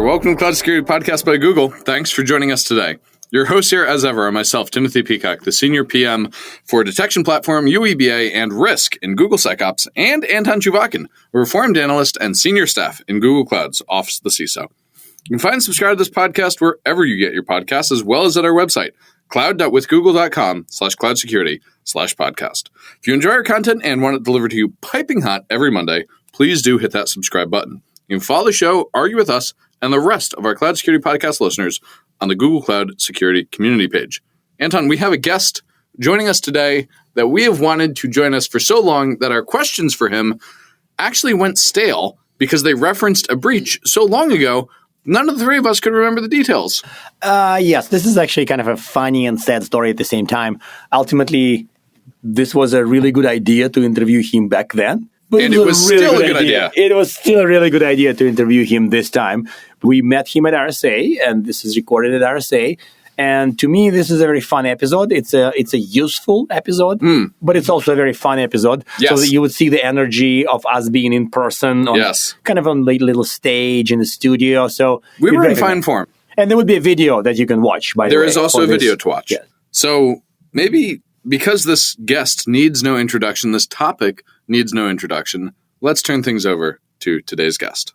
there. Welcome to Cloud Security Podcast by Google. Thanks for joining us today. Your hosts here, as ever, are myself, Timothy Peacock, the Senior PM for Detection Platform, UEBA, and Risk in Google SecOps, and Anton Chuvakin, a Reformed Analyst and Senior Staff in Google Cloud's Office of the CISO. You can find and subscribe to this podcast wherever you get your podcasts, as well as at our website, cloud.withgoogle.com/cloudsecurity/podcast. If you enjoy our content and want it delivered to you piping hot every Monday, please do hit that subscribe button. You can follow the show, argue with us, and the rest of our Cloud Security Podcast listeners on the Google Cloud Security community page. Anton, we have a guest joining us today that we have wanted to join us for so long that our questions for him actually went stale because they referenced a breach so long ago, none of the three of us could remember the details. Yes, this is actually kind of a funny and sad story at the same time. Ultimately, this was a really good idea to interview him back then. But and it was still a good idea. It was still a really good idea to interview him this time. We met him at RSA, and this is recorded at RSA. And to me, this is a very fun episode. It's a useful episode, but it's also a very fun episode. Yes. So that you would see the energy of us being in person, on kind of on a little stage in the studio. So we were in fine form. And there would be a video that you can watch, by the way. There is also a video to watch. Yeah. So maybe because this guest needs no introduction, this topic needs no introduction, let's turn things over to today's guest.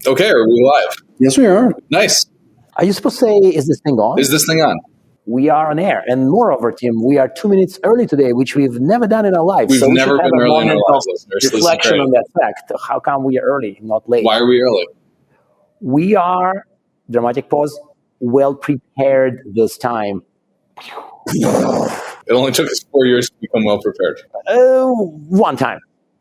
Okay, are we live? Yes, we are. Nice. Are you supposed to say, is this thing on? Is this thing on? We are on air. And moreover, Tim, we are 2 minutes early today, which we've never done in our lives. We've never been early in our lives, listeners. Reflection on that fact. How come we are early, not late? Why are we early? We are, dramatic pause, well prepared this time. It only took us 4 years to become well prepared. One time.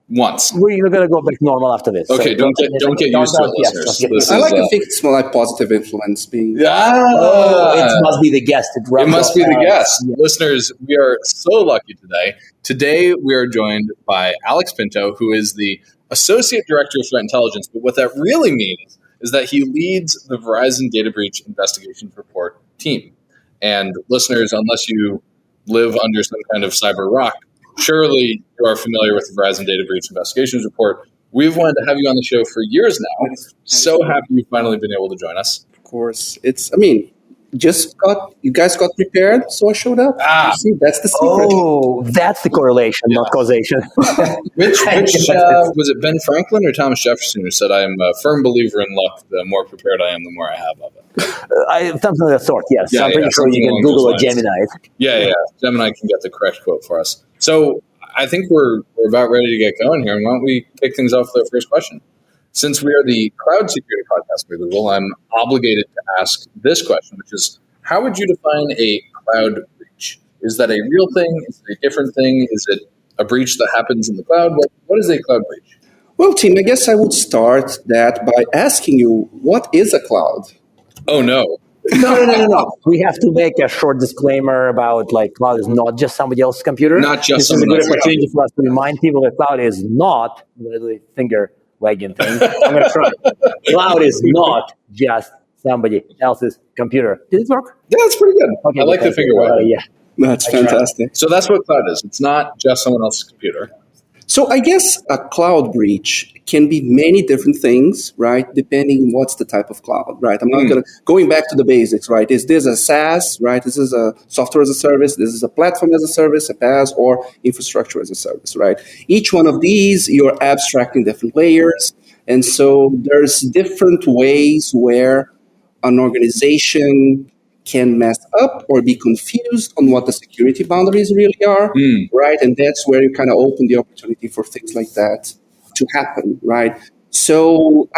Once. We're going to go back normal after this. Okay, so don't get used to it, listeners. I like to think it's more like positive influence being... it must be the guest. It must be the guest. Yeah. Listeners, we are so lucky today. Today, we are joined by Alex Pinto, who is the Associate Director of Threat Intelligence. But what that really means is that he leads the Verizon Data Breach Investigations Report team. And listeners, unless you live under some kind of cyber rock, surely you are familiar with the Verizon Data Breach Investigations Report. We've wanted to have you on the show for years now. So happy you've finally been able to join us. Of course. You guys got prepared, so I showed up. You see, that's the secret. Oh, that's the correlation, not causation. Which was it Ben Franklin or Thomas Jefferson who said, I am a firm believer in luck. The more prepared I am, the more I have of it. Something of that sort, yes. I'm pretty sure you can Google a Gemini. Yeah. Gemini can get the correct quote for us. So I think we're about ready to get going here. And why don't we kick things off with our first question? Since we are the Cloud Security Podcast by Google, I'm obligated to ask this question, which is, how would you define a cloud breach? Is that a real thing? Is it a different thing? Is it a breach that happens in the cloud? What is a cloud breach? Well, Tim, I guess I would start that by asking you, what is a cloud? Oh, no. No. We have to make a short disclaimer about cloud is not just somebody else's computer. Not just This is a good opportunity for us to remind people that cloud is not the finger wagging thing. I'm going to try. Cloud is not just somebody else's computer. Did it work? Yeah, that's pretty good. Okay, I like the finger wagging. Yeah. That's fantastic. So that's what cloud is. It's not just someone else's computer. So I guess a cloud breach can be many different things, right? Depending what's the type of cloud, right? I'm not going back to the basics, right? Is this a SaaS, right? This is a software as a service. This is a platform as a service, a PaaS, or infrastructure as a service, right? Each one of these, you're abstracting different layers. And so there's different ways where an organization can mess up or be confused on what the security boundaries really are, right? And that's where you kind of open the opportunity for things like that to happen, right? So,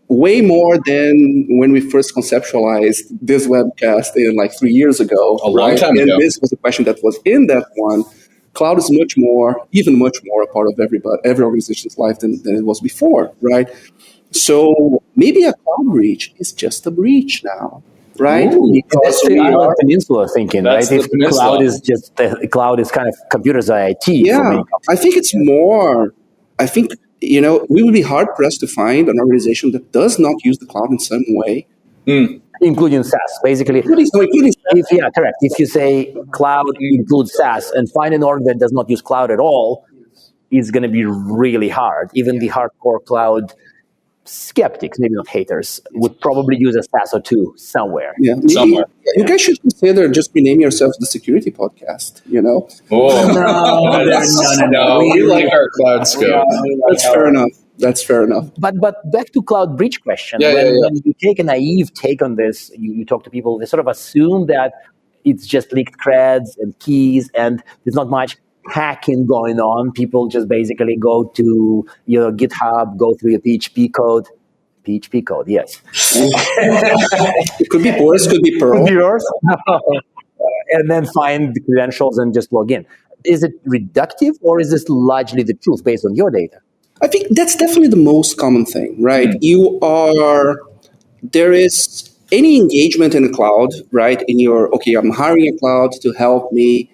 way more than when we first conceptualized this webcast in 3 years ago. A long time ago. And this was a question that was in that one. Cloud is even much more a part of every organization's life than it was before, right? So maybe a cloud breach is just a breach now. Right, because we are Peninsula thinking, right? If cloud is kind of computers are IT. Yeah, I think it's more. I think we would be hard pressed to find an organization that does not use the cloud in some way, including SaaS, basically. Including SaaS. Correct. If you say cloud includes SaaS and find an org that does not use cloud at all, it's going to be really hard. Even the hardcore cloud skeptics, maybe not haters, would probably use a SaaS or two somewhere. Yeah, maybe Somewhere. you guys should consider just rename yourselves the Security Podcast. Oh, no. We like our cloud scope. That's fair enough. That's fair enough. But back to cloud breach question. Yeah. When you take a naive take on this, you talk to people, they sort of assume that it's just leaked creds and keys and there's not much hacking going on. People just basically go to GitHub, go through your PHP code. PHP code, yes. It could be Boris, could be Perl. Could be yours. And then find the credentials and just log in. Is it reductive or is this largely the truth based on your data? I think that's definitely the most common thing, right? There is any engagement in the cloud, right? I'm hiring a cloud to help me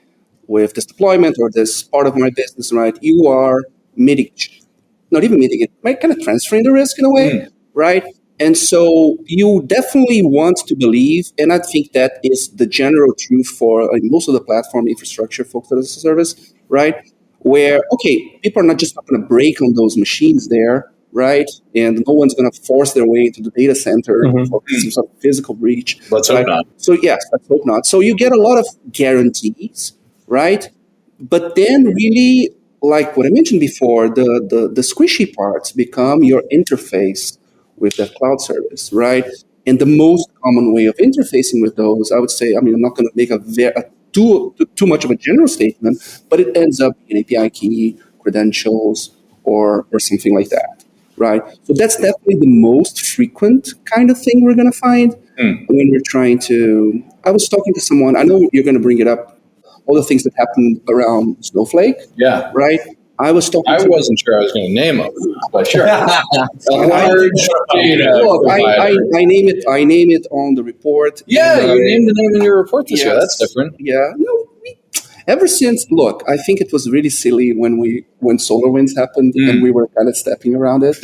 with this deployment or this part of my business, right? You are not even mitigating, right? Kind of transferring the risk in a way, right? And so you definitely want to believe, and I think that is the general truth for most of the platform infrastructure folks as a service, right? Where, people are not just going to break on those machines there, right? And no one's going to force their way into the data center for some sort of physical breach. Let's hope not. So yes, let's hope not. So you get a lot of guarantees, right? But then really, like what I mentioned before, the squishy parts become your interface with that cloud service, right? And the most common way of interfacing with those, I would say, I'm not going to make too much of a general statement, but it ends up in API key, credentials, or something like that, right? So that's definitely the most frequent kind of thing we're going to find when we're trying to. I was talking to someone. I know you're going to bring it up. All the things that happened around Snowflake, right? I wasn't sure I was going to name them, but sure. Look, I name it on the report. Yeah, you named the name in your report this year. That's different. Yeah. No, ever since, look, I think it was really silly when SolarWinds happened and we were kind of stepping around it,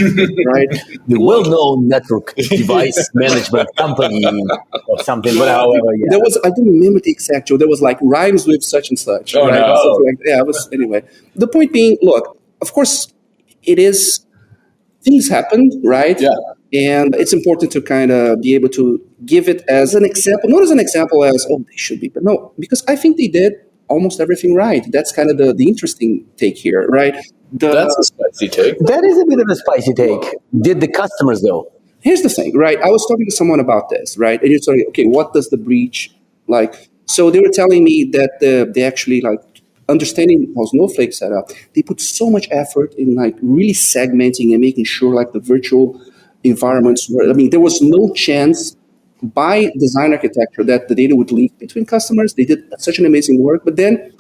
right? The well-known network device management company or something, but however, There was, I don't remember the exact joke. There was like rhymes with such and such. Oh, right? no. Anyway. The point being, look, of course, things happen, right? Yeah. And it's important to kind of be able to give it as an example, not as an example as, they should be, but no, because I think they did almost everything right. That's kind of the interesting take here, right? That's a spicy take. That is a bit of a spicy take. Did the customers, though? Here's the thing, right? I was talking to someone about this, right? And you're saying, what does the breach like? So they were telling me that they actually understanding how Snowflake set up. They put so much effort in really segmenting and making sure the virtual environments were. There was no chance by design architecture that the data would leak between customers. They did such an amazing work, but then,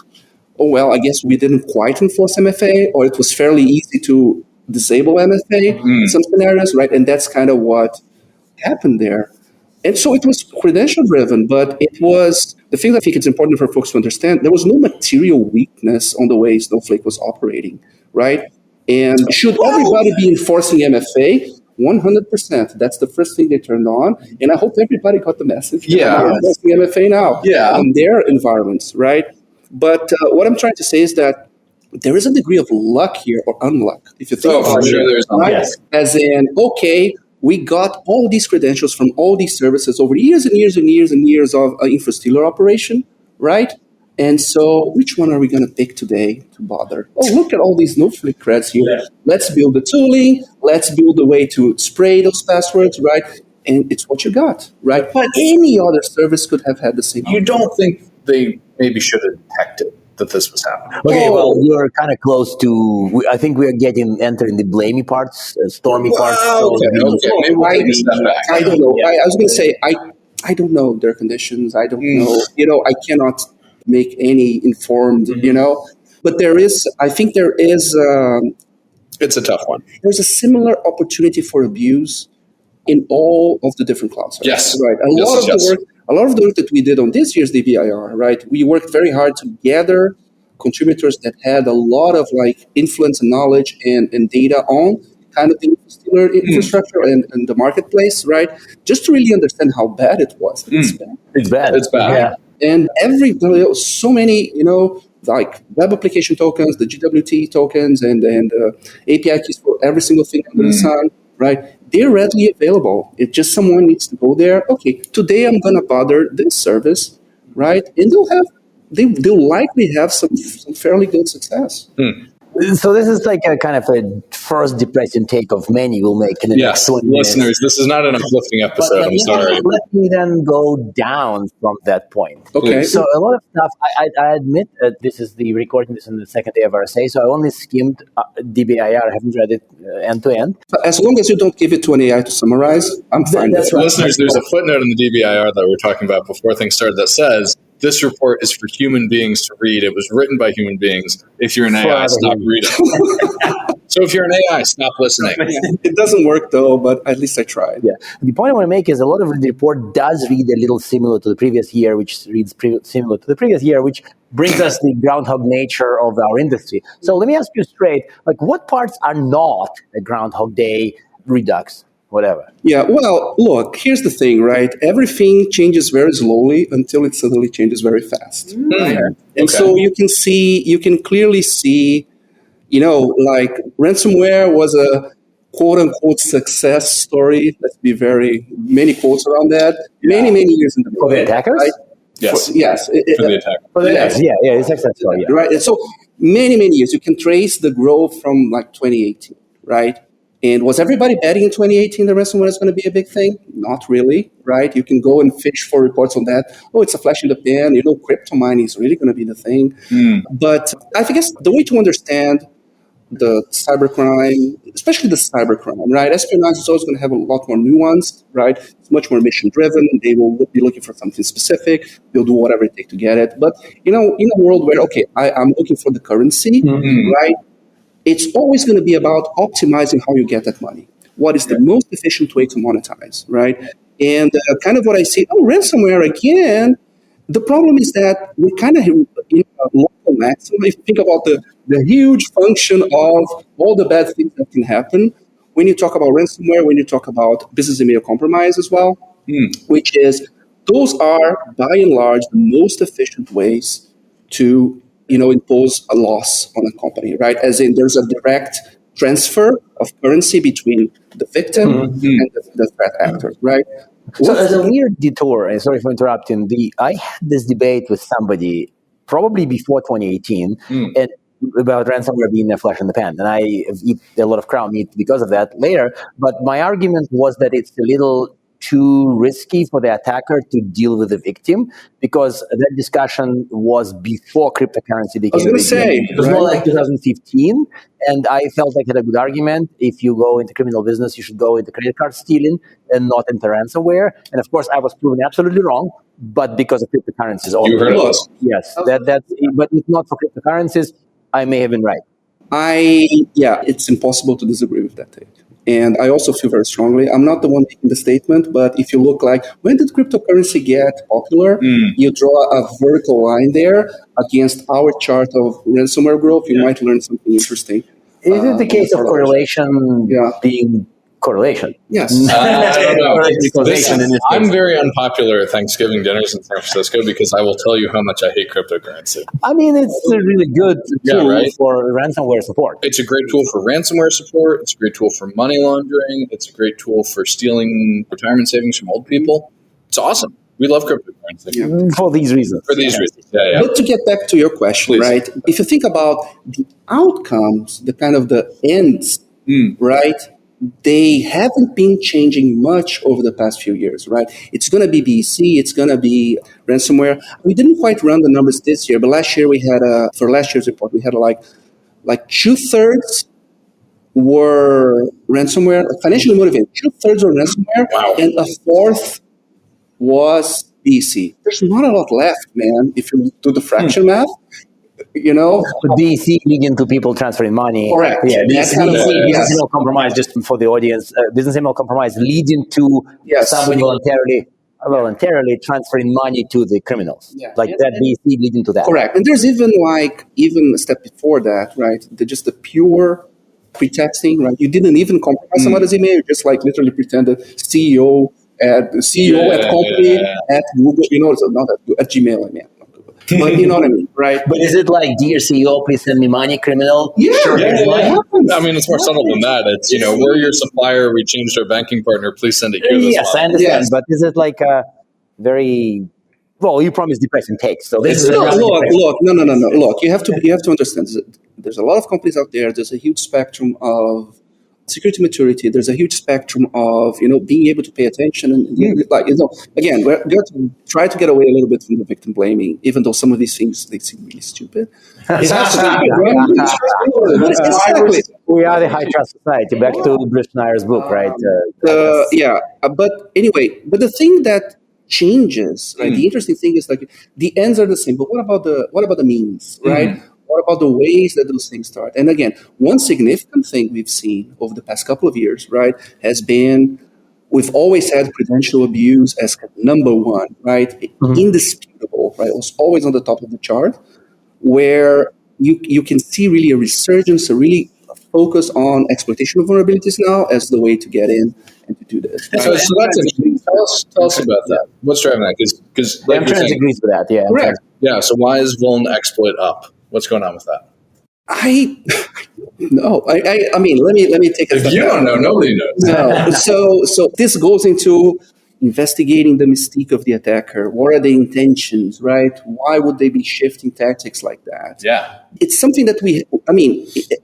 I guess we didn't quite enforce MFA, or it was fairly easy to disable MFA in some scenarios, right? And that's kind of what happened there. And so it was credential driven, but it was the thing that I think it's important for folks to understand. There was no material weakness on the way Snowflake was operating, right? And should everybody be enforcing MFA? 100%. That's the first thing they turned on. And I hope everybody got the message. Yeah. Enforcing MFA now in their environments, right? But what I'm trying to say is that there is a degree of luck here or unluck. If you think about sure there's right? Yes. As in, we got all these credentials from all these services over years and years and years and years of InfoStealer operation, right? And so which one are we going to pick today to bother? Look at all these Snowflake creds here. Yeah. Let's build the tooling. Let's build a way to spray those passwords, right? And it's what you got, right? But any other service could have had the same. You don't think they maybe should have detected that this was happening? Okay, well, you're kind of close to. I think we are entering the blamey parts, stormy parts. Okay. Maybe we'll take a step back. I don't know. I was going to say I don't know their conditions. I don't know. I cannot make any informed. But I think there is. It's a tough one. There's a similar opportunity for abuse in all of the different cloud services. Yes. Right. A lot of the work that we did on this year's DBIR, right? We worked very hard to gather contributors that had a lot of influence and knowledge and data on kind of the infrastructure and the marketplace, right? Just to really understand how bad it was. It's bad. It's bad. It's bad. Yeah. And so many, web application tokens, the GWT tokens, and API keys for every single thing under the sun, right? they're readily available. It's just someone needs to go there. Okay, today I'm going to bother this service, right? And they'll likely have some fairly good success. So this is like a kind of a first depressing take of many we'll make in the next 20 minutes. Listeners, this is not an uplifting episode. I'm sorry. Let me then go down from that point. Okay. So a lot of stuff, I admit this is the recording, this is on the second day of RSA, so I only skimmed DBIR, I haven't read it end to end. As long as you don't give it to an AI to summarize, I'm fine. That's right. Listeners, there's a footnote in the DBIR that we're talking about before things started that says, this report is for human beings to read. It was written by human beings. If you're an AI, stop reading. So if you're an AI, stop listening. It doesn't work though, but at least I tried. Yeah. The point I want to make is a lot of the report does read a little similar to the previous year, which reads similar to the previous year, which brings us the groundhog nature of our industry. So let me ask you straight, like what parts are not a Groundhog Day redux? Whatever. Yeah, well, look, here's the thing, right? Everything changes very slowly until it suddenly changes very fast. Right? And so you can clearly see, like ransomware was a quote unquote success story. Let's be many quotes around that. Many years in the For the attackers? Right? Yes. For the attacker. For the attackers, yeah, it's a success story. Yeah. Right. And so many years. You can trace the growth from like 2018, right? And was everybody betting in 2018 the ransomware is going to be a big thing? Not really, right? You can go and fish for reports on that. Oh, it's a flash in the pan. Crypto mining is really going to be the thing. But I guess the way to understand the cybercrime, especially the cybercrime, right? Espionage is always going to have a lot more nuance, right? It's much more mission-driven. They will be looking for something specific. They'll do whatever it takes to get it. But, in a world where, okay, I'm looking for the currency, right? It's always going to be about optimizing how you get that money. What is the most efficient way to monetize, right? And kind of what I see, ransomware again. The problem is that we kind of local maximum. If you think about the huge function of all the bad things that can happen, when you talk about ransomware, when you talk about business email compromise as well, which is those are by and large the most efficient ways to impose a loss on a company, right? As in there's a direct transfer of currency between the victim and the threat actor, right? So as a weird detour, and sorry for interrupting, I had this debate with somebody probably before 2018 and about ransomware being a flash in the pan. And I eat a lot of crown meat because of that later. But my argument was that it's a little too risky for the attacker to deal with the victim because that discussion was before cryptocurrency became I was going to say, it was more like 2015, and I felt like I had a good argument. If you go into criminal business, you should go into credit card stealing and not into ransomware. And of course, I was proven absolutely wrong, but because of cryptocurrencies. You heard of us. Yes, but if not for cryptocurrencies, I may have been right. It's impossible to disagree with that take. And I also feel very strongly, I'm not the one making the statement, but if you look like, when did cryptocurrency get popular? You draw a vertical line there against our chart of ransomware growth, you might learn something interesting. Is it the case of correlation being correlation? Yes. I don't know. I'm very unpopular at Thanksgiving dinners in San Francisco because I will tell you how much I hate cryptocurrency. I mean, it's a really good tool for ransomware support. It's a great tool for ransomware support. It's a great tool for money laundering. It's a great tool for stealing retirement savings from old people. It's awesome. We love cryptocurrency. For these reasons. Yeah. But to get back to your question, right? If you think about the outcomes, the kind of the ends, right? They haven't been changing much over the past few years, right? It's going to be BEC, it's going to be ransomware. We didn't quite run the numbers this year, but last year we had for last year's report, we had like 2/3 were ransomware, financially motivated. 2/3 were ransomware, and a fourth was BEC. There's not a lot left, man, if you do the fraction math. BEC leading to people transferring money. Correct. Yeah, business email compromise, just for the audience, business email compromise leading to somebody voluntarily transferring money to the criminals. That BEC leading to that. Correct. And there's even a step before that, right? Just the pure pretexting, right? You didn't even compromise somebody's email. You just literally pretended CEO at company at Google, not at Gmail, I mean. But you know what I mean, right? But is it like, dear CEO, please send me money, criminal? Yeah, I mean, it's more subtle than that. It's, we're your supplier. We changed our banking partner. Please send it here. Yes, I understand. Yes. But is it like a very... Well, you promised depressing takes, so this is No, look, you have to understand. There's a lot of companies out there. There's a huge spectrum of security maturity. There's a huge spectrum of being able to pay attention and again, we're going to try to get away a little bit from the victim blaming, even though some of these things they seem really stupid. Exactly. We are the high trust society. Back to Bruce Schneyer's book, right? But anyway, the thing that changes, right? The interesting thing is like the ends are the same, but what about the means, right? What about the ways that those things start? And again, one significant thing we've seen over the past couple of years, right, has been we've always had credential abuse as number one, right? Indisputable, right? It was always on the top of the chart, where you can see really a resurgence, a really focus on exploitation of vulnerabilities now as the way to get in and to do this. Right? So that's interesting. Tell us about that. What's driving that? Because Trans agrees with that, yeah. Correct. Yeah, so why is vuln exploit up? What's going on with that? I mean, let me take a step back. If you don't know, nobody knows. No. So this goes into investigating the mystique of the attacker. What are the intentions, right? Why would they be shifting tactics like that? Yeah. It's something that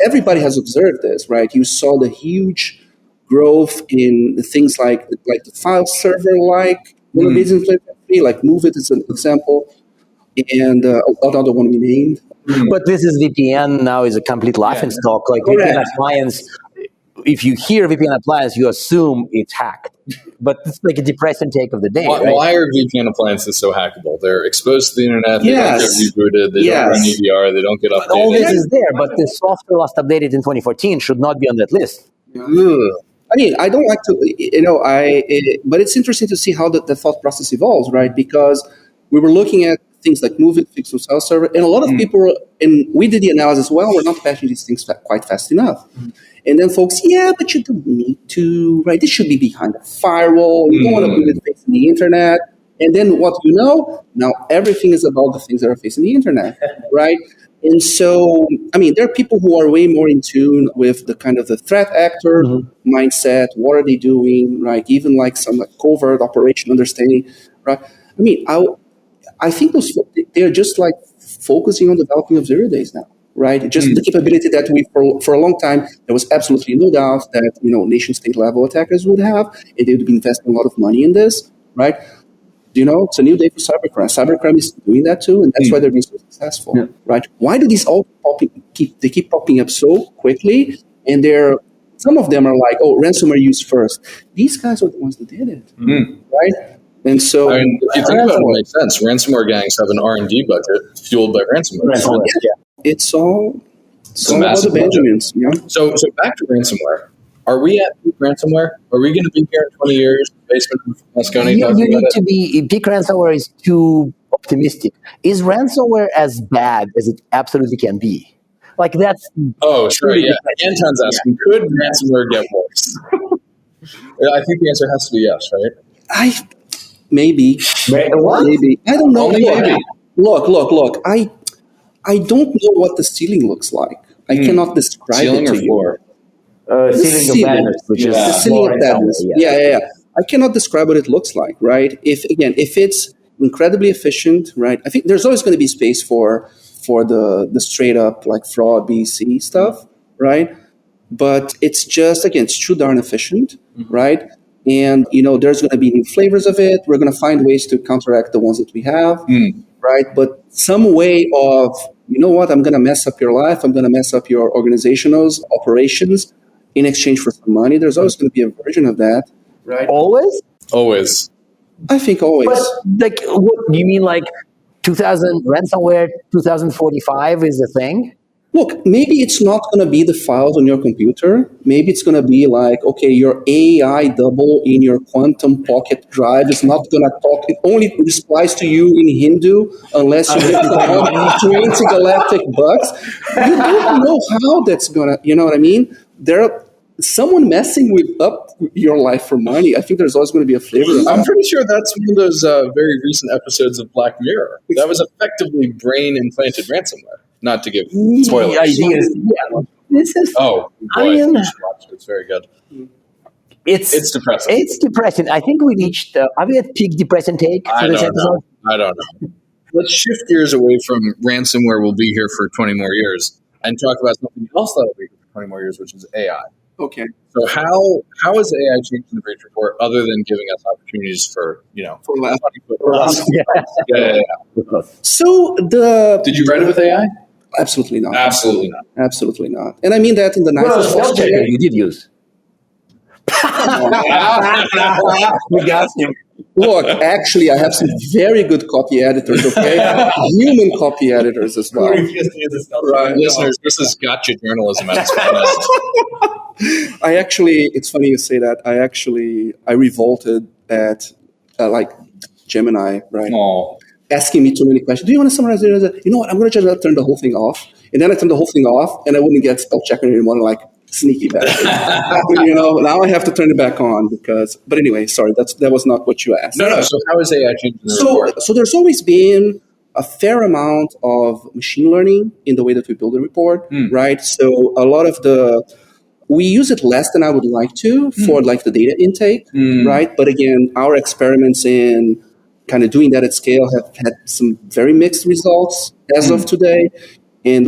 everybody has observed this, right? You saw the huge growth in things like the file server-like vulnerabilities, like Move It is an example, and another one we named. But this is VPN now is a complete laughing stock. Like VPN appliance, if you hear VPN appliance, you assume it's hacked. But it's like a depressing take of the day. Why are VPN appliances so hackable? They're exposed to the internet. They don't get rebooted. They don't run EDR. They don't get updated. All this is there, but the software last updated in 2014 should not be on that list. I mean, I don't like to, but it's interesting to see how the thought process evolves, right? Because we were looking at things like Move It, Fix It, File Server, and a lot of people, and we did the analysis, we're not patching these things quite fast enough. And then folks, but you don't need to, right? This should be behind a firewall. You don't want to put it facing the internet. And then what now everything is about the things that are facing the internet, right? And so, I mean, there are people who are way more in tune with the kind of the threat actor mindset. What are they doing, right? Even like some covert operation understanding, right? I mean, I think they're just like focusing on developing of 0 days now, right? Just the capability that for a long time, there was absolutely no doubt that, nation state level attackers would have, and they would be investing a lot of money in this, right? It's a new day for cybercrime. Cybercrime is doing that too, and that's why they're being so successful, right? Why do these all keep popping up so quickly? And some of them are like, ransomware use first. These guys are the ones that did it, right? And so, if you think about it, it makes sense. Ransomware gangs have an R&D budget fueled by ransomware. It's all about the Benjamins. Yeah. So back to ransomware. Are we at peak ransomware? Are we going to be here in 20 years? Basement of Moscone. You need to be. Peak ransomware is too optimistic. Is ransomware as bad as it absolutely can be? Like that's. Oh, sure. Yeah. Anton's asking, could ransomware get worse? I think the answer has to be yes, right? Maybe. What? Maybe. I don't know. Maybe. Look. I don't know what the ceiling looks like. I cannot describe ceiling it to or floor? Ceiling of madness, which is the ceiling of madness. Yeah. I cannot describe what it looks like, right? If it's incredibly efficient, right? I think there's always going to be space for the straight up like fraud, BC stuff, right? But it's just it's too darn efficient, right? And there's going to be new flavors of it. We're going to find ways to counteract the ones that we have, right? But some way of I'm going to mess up your life. I'm going to mess up your organization's operations in exchange for some money. There's always going to be a version of that, right? Always. I think always. But what do you mean? Like 2000 ransomware 2045 is a thing? Look, maybe it's not going to be the files on your computer. Maybe it's going to be like, okay, your AI double in your quantum pocket drive is not going to talk. It only replies to you in Hindu unless you get $20 galactic bucks. You don't know how that's going to, you know what I mean? Someone messing with your life for money, I think there's always going to be a flavor of I'm that. pretty sure that's one of those very recent episodes of Black Mirror. That was effectively brain-implanted ransomware. Not to give spoilers. The idea is, this is. Oh, boy. I mean, You should watch it. It's very good. It's depressing. It's depressing. I think we reached. Are we at peak depressing take for this episode? I don't know. Let's shift gears away from ransomware will be here for 20 more years and talk about something else that will be here for 20 more years, which is AI. Okay. So how has AI changed in the breach report other than giving us opportunities for, For last. Yeah. So Did you write it with AI? Absolutely not. Absolutely not. Absolutely not. And I mean that in the nicest Spell checker way. you did use. We got him. Look, actually, I have some very good copy editors, okay? Human copy editors as well. Right. Listeners, this is gotcha journalism at its finest. It's funny you say that. I revolted at, Gemini, right? Oh. Asking me too many questions. Do you want to summarize it? You know what? I'm going to just turn the whole thing off. And then I turn the whole thing off, and I wouldn't get spell checker anymore. Like, sneaky bastard. Now I have to turn it back on but anyway, sorry, that was not what you asked. No. So how is AI changing the report? So there's always been a fair amount of machine learning in the way that we build a report, right? So a lot of we use it less than I would like to for like the data intake, right? But again, our experiments in kind of doing that at scale have had some very mixed results as of today. And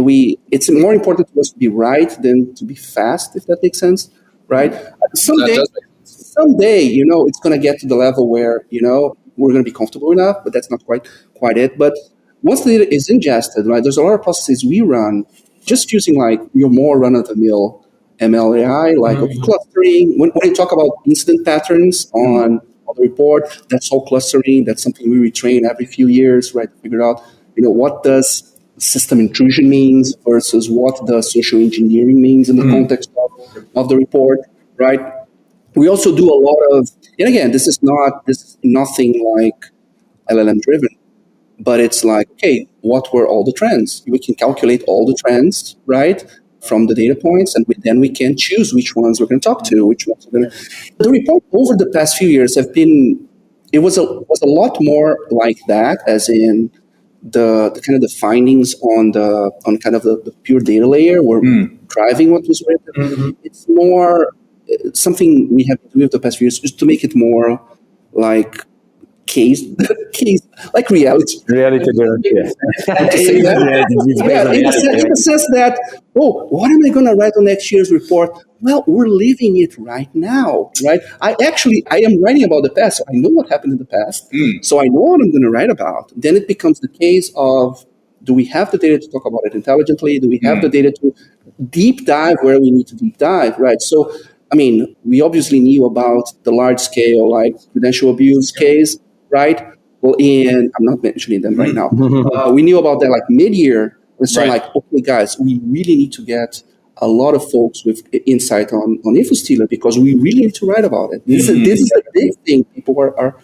it's more important to us to be right than to be fast, if that makes sense, right? Someday, it's going to get to the level where, we're going to be comfortable enough, but that's not quite it. But once the data is ingested, right, there's a lot of processes we run just using like your more run-of-the-mill ML AI, like clustering. When you talk about incident patterns on the report, that's all clustering. That's something we retrain every few years, right, to figure out, what does system intrusion means versus what the social engineering means in the context of the report, right? We also do a lot of, and again, this is nothing like LLM driven, but it's like, okay, what were all the trends? We can calculate all the trends, right, from the data points, and then we can choose which ones we're going to talk to, which ones we're going to. The report over the past few years was a lot more like that, as in the kind of the findings on kind of the pure data layer were driving what was written. It's more something we have to do with the past few years is to make it more like case like reality. Reality driven. In the sense that, what am I going to write on next year's report? Well, we're living it right now, right? I am writing about the past, so I know what happened in the past, so I know what I'm going to write about. Then it becomes the case of, do we have the data to talk about it intelligently? Do we have the data to deep dive where we need to deep dive, right? So, I mean, we obviously knew about the large scale, like credential abuse case, right? Well, and I'm not mentioning them right now. We knew about that like mid-year. And so like, okay, guys, we really need to get a lot of folks with insight on InfoStealer because we really need to write about it. This is a big thing people are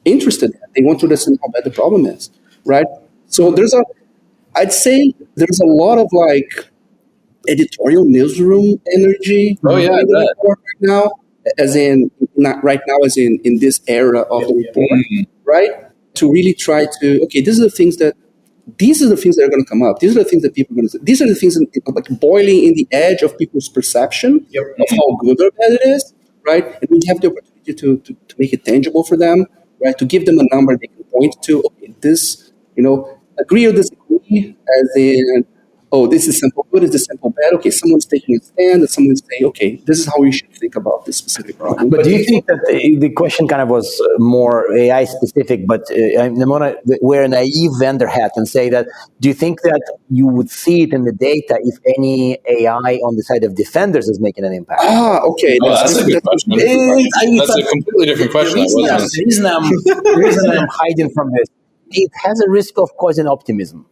interested in. They want to understand how bad the problem is, right? So I'd say there's a lot of like editorial newsroom energy right now, as in this era of the report, right? To really try to, okay, these are the things that are going to come up. These are the things that people are going to say. These are the things that like boiling in the edge of people's perception of how good or bad it is, right? And we have the opportunity to make it tangible for them, right? To give them a number they can point to. Okay, this, agree or disagree, as in, this is simple good, this is simple bad. Okay, someone's taking a stand, and someone's saying, okay, this is how we should think about this specific problem. But do you think that the question kind of was more AI specific, but I'm going to wear a naive vendor hat and say that, do you think that you would see it in the data if any AI on the side of defenders is making an impact? Okay. That's a good question. That's a completely different question. The reason I'm hiding from this, it has a risk of causing optimism.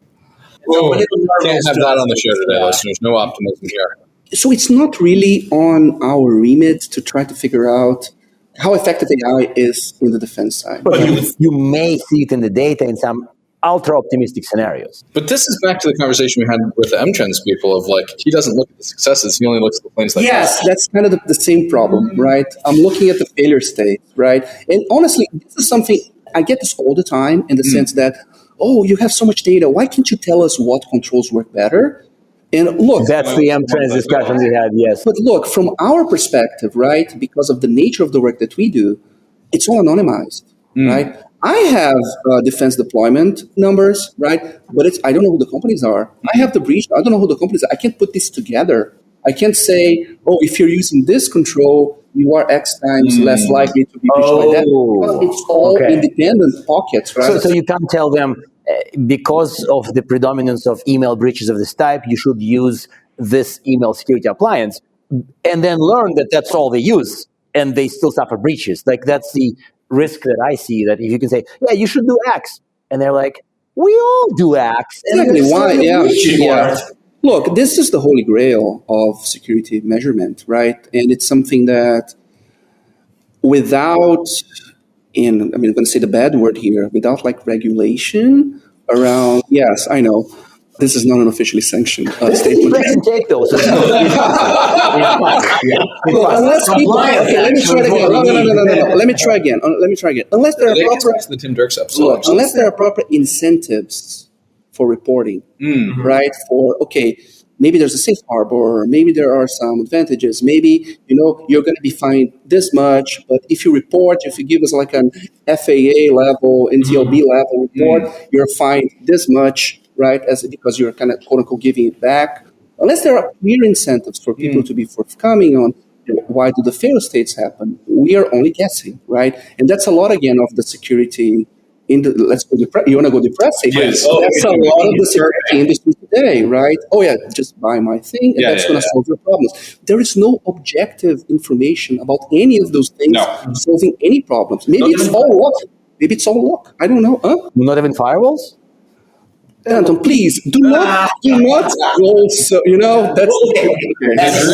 Can't have that on the show today, listeners. No optimism here. So it's not really on our remit to try to figure out how effective AI is in the defense side. But you may see it in the data in some ultra optimistic scenarios. But this is back to the conversation we had with the M-Trends people of like, he doesn't look at the successes, he only looks at the things that Yes, that's kind of the same problem, right? I'm looking at the failure state, right? And honestly, this is something, I get this all the time in the sense that, oh, you have so much data. Why can't you tell us what controls work better? And look, That's the M-Trends discussion we had, yes. but look, from our perspective, right, because of the nature of the work that we do, it's all anonymized, right? I have defense deployment numbers, right? But I don't know who the companies are. I have the breach. I don't know who the companies are. I can't put this together. I can't say, oh, if you're using this control, you are X times less likely to be breached by that. Because it's all independent pockets, right? So you can't tell them, because of the predominance of email breaches of this type, you should use this email security appliance, and then learn that that's all they use, and they still suffer breaches. Like, that's the risk that I see, that if you can say, yeah, you should do X, and they're like, we all do X. Exactly. Why? Yeah. Look, this is the holy grail of security measurement, right? And it's something that without, I'm going to say the bad word here, without like regulation around, yes, I know, this is not an officially sanctioned statement. Press and take those. Unless people, let me try again. No. Let me try again. Unless there are proper, the Tim Dirks episode. Unless there are proper incentives for reporting, right? Maybe there's a safe harbor, maybe there are some advantages, maybe, you're going to be fined this much, but if you give us like an FAA level, NTLB level report, you're fined this much, right? Because you're kind of quote unquote giving it back. Unless there are clear incentives for people to be forthcoming on why do the fail states happen, we are only guessing, right? And that's a lot again of the security let's go you want to go depressing? Yes. That's a lot of the security industry today, right? Oh yeah, just buy my thing and that's going to solve your problems. There is no objective information about any of those things solving any problems. Maybe it's all luck. I don't know. Not even firewalls? Anton, please do not go. So that's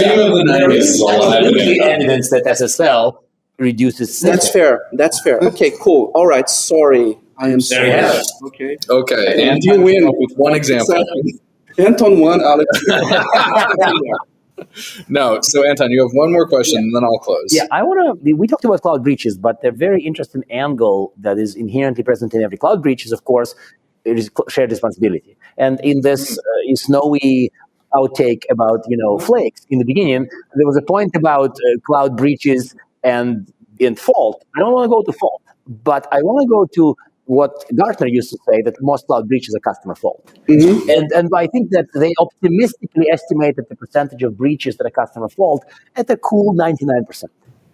the evidence that SSL reduces. That's fair. Okay, cool. All right. Sorry, I am sorry. Okay, and you win with one example. Exactly. Anton won, Alex. No, so Anton, you have one more question, and then I'll close. Yeah, we talked about cloud breaches, but a very interesting angle that is inherently present in every cloud breach is, of course, it is shared responsibility. And in this snowy outtake about, flakes in the beginning, there was a point about cloud breaches and in fault. I don't want to go to fault, but I want to go to what Gartner used to say, that most cloud breaches are customer fault. And I think that they optimistically estimated the percentage of breaches that are customer fault at a cool 99%.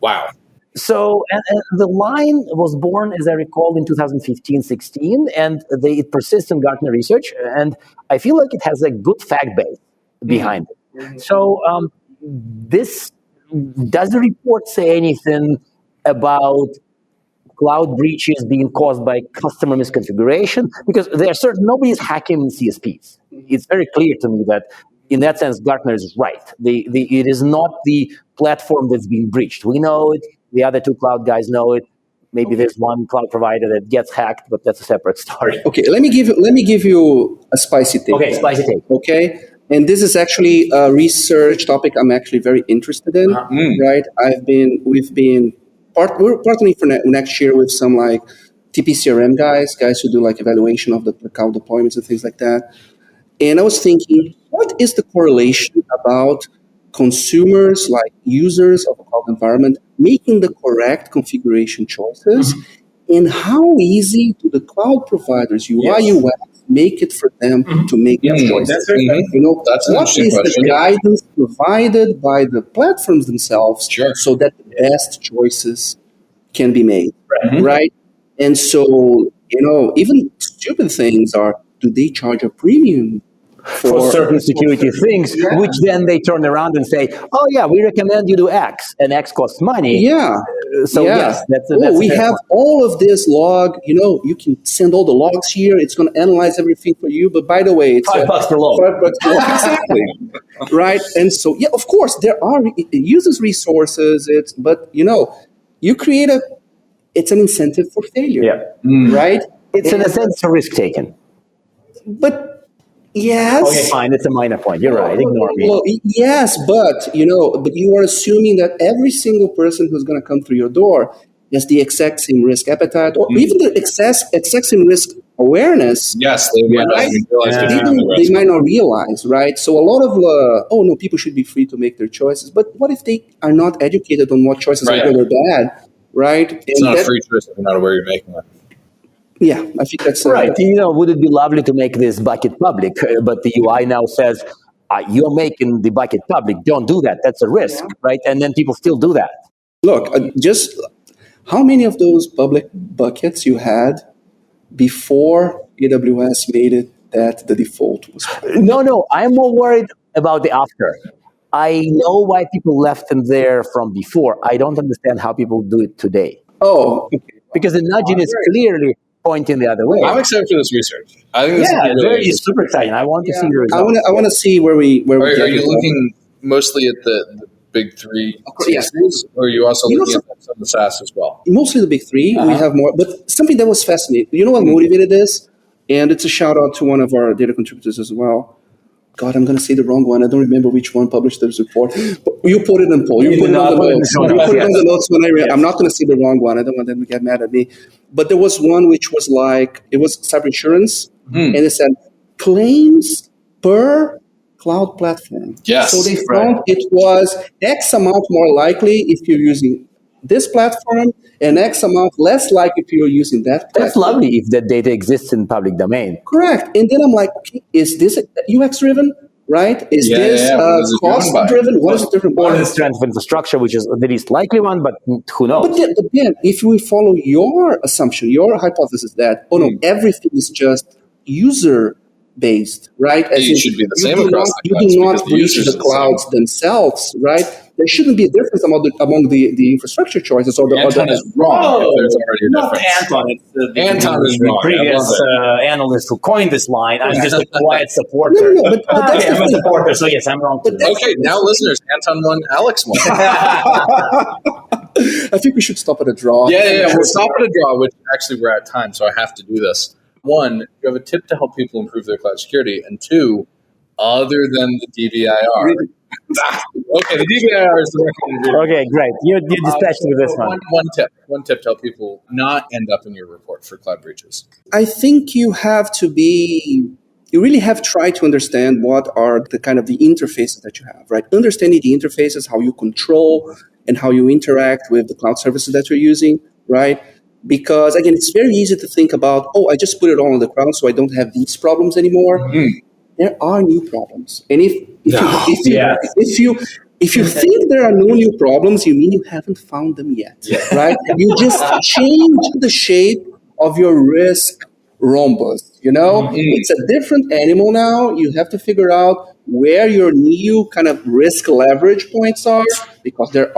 Wow. So, and the line was born, as I recall, in 2015-16, and it persists in Gartner research, and I feel like it has a good fact base behind it. So, does the report say anything about cloud breaches being caused by customer misconfiguration? Because nobody is hacking CSPs. It's very clear to me that, in that sense, Gartner is right. It is not the platform that's being breached. We know it. The other two cloud guys know it. Maybe there's one cloud provider that gets hacked, but that's a separate story. Okay, let me give you a spicy take. Okay, spicy take. Okay, and this is actually a research topic I'm actually very interested in. Right? We're partnering for next year with some like TPCRM guys who do like evaluation of the cloud deployments and things like that. And I was thinking, what is the correlation about consumers, like users of a cloud environment, making the correct configuration choices, and how easy do the cloud providers, UI, UX, make it for them to make those choices? That's very that's what is the guidance provided by the platforms themselves so that the best choices can be made, right? And so, even stupid things are, do they charge a premium for certain security things, which then they turn around and say, oh yeah, we recommend you do X, and X costs money. Yes, that's we have all of this log, you can send all the logs here, it's going to analyze everything for you, but by the way, it's $5 per log. Exactly. Right? And so, of course, there are, it uses resources, but you create it's an incentive for failure, right? It's in a sense a risk taken. But yes. Okay, fine. It's a minor point. You're right. Ignore me. Well, yes, but you are assuming that every single person who's going to come through your door has the exact same risk appetite, or even the exact same risk awareness. Yes, they might not even realize they're taking the They risk. might not realize, right? So a lot of people should be free to make their choices. But what if they are not educated on what choices are good or bad, right? It's not a free choice if you're not aware you're making it. Yeah, I think that's Right. Would it be lovely to make this bucket public? But the UI now says, you're making the bucket public. Don't do that. That's a risk, right? And then people still do that. Look, just how many of those public buckets you had before AWS made it that the default was? No. I'm more worried about the after. I know why people left them there from before. I don't understand how people do it today. Oh, okay. Because the nudging is clearly pointing the other way. I'm excited for this research. I think this is really it's super exciting. I want to see the results. I want to see where we Are you looking mostly at the big three CSPs, or are you also looking at some of the SaaS as well? Mostly the big 3. We have more, but something that was fascinating. You know what motivated this? And it's a shout out to one of our data contributors as well. God, I'm going to say the wrong one. I don't remember which one published this report. But you put it in poll. You put it on the notes. You put it on the notes when I read. I'm not going to say the wrong one. I don't want them to get mad at me. But there was one which was like, it was cyber insurance. And it said claims per cloud platform. Yes. So they found it was X amount more likely if you're using this platform and X amount less likely if you're using that platform. That's lovely if that data exists in public domain. Correct. And then I'm like, okay, is this UX driven? Right? Is this cost driven? What is it driven by? Or the strength of infrastructure, which is the least likely one, but who knows? But then, if we follow your assumption, your hypothesis that, everything is just user based, right? As it should be the same across the clouds. You do not reach the clouds themselves, right? There shouldn't be a difference among the infrastructure choices or the Anton is wrong. There's already a difference. Anton. It's Anton is wrong. The previous analyst who coined this line. I'm just a quiet supporter. No, but that's I'm a supporter, so yes, I'm wrong too. Okay, now listeners, Anton won, Alex won. I think we should stop at a draw. Yeah. We'll stop at a draw, which actually we're at time, so I have to do this. 1, you have a tip to help people improve their cloud security, and 2, other than the DBIR. Okay, the DBIR is the recommended. Okay, great. You dispatched with this one. One tip to help people not end up in your report for cloud breaches. I think you really have tried to understand what are the kind of the interfaces that you have, right? Understanding the interfaces, how you control and how you interact with the cloud services that you're using, right? Because again, it's very easy to think about, I just put it all on the cloud so I don't have these problems anymore. Mm-hmm. There are new problems. And if you think there are no new problems, you mean you haven't found them yet, right? You just change the shape of your risk rhombus, It's a different animal now. You have to figure out where your new kind of risk leverage points are, because they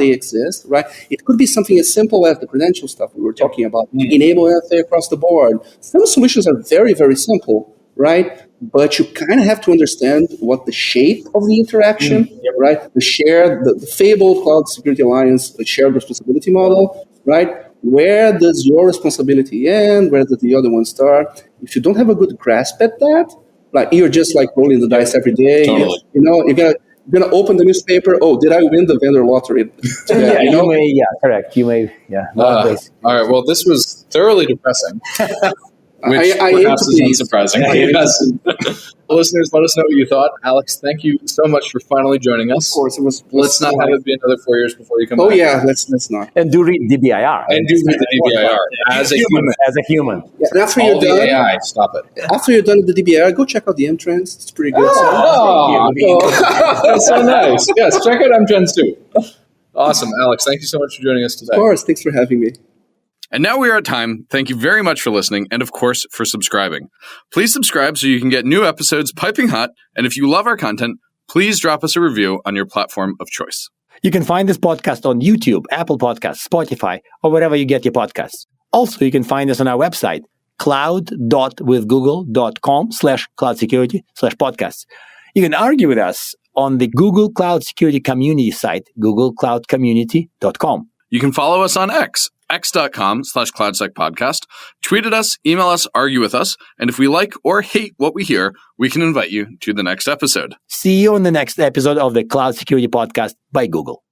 exist, right? It could be something as simple as the credential stuff we were talking about, enable LFA across the board. Some solutions are very, very simple, right? But you kind of have to understand what the shape of the interaction, right? The fabled Cloud Security Alliance, the shared responsibility model, right? Where does your responsibility end? Where does the other one start? If you don't have a good grasp at that, like you're just like rolling the dice every day. Totally. You're gonna open the newspaper. Oh, did I win the vendor lottery? You may. Yeah, correct. You may. Yeah. All right. Well, this was thoroughly depressing. Which perhaps is unsurprising. Yes. Listeners, let us know what you thought. Alex, thank you so much for finally joining us. Of course, it was. Let's not have it be another 4 years before you come back. Oh yeah, let's not. And do read DBIR. And do read the DBIR as a human. As a human. Yeah, and after you're done, AI, stop it. After you're done with the DBIR, go check out the M-Trends. It's pretty good. That's so nice. Yes, check out M-Trends too. Awesome, Alex. Thank you so much for joining us today. Of course, thanks for having me. And now we are at time. Thank you very much for listening and, of course, for subscribing. Please subscribe so you can get new episodes piping hot. And if you love our content, please drop us a review on your platform of choice. You can find this podcast on YouTube, Apple Podcasts, Spotify, or wherever you get your podcasts. Also, you can find us on our website, cloud.withgoogle.com/cloudsecurity/podcasts. You can argue with us on the Google Cloud Security Community site, googlecloudcommunity.com. You can follow us on X x.com/CloudSecPodcast. Tweet at us, email us, argue with us, and if we like or hate what we hear, we can invite you to the next episode. See you in the next episode of the Cloud Security Podcast by Google.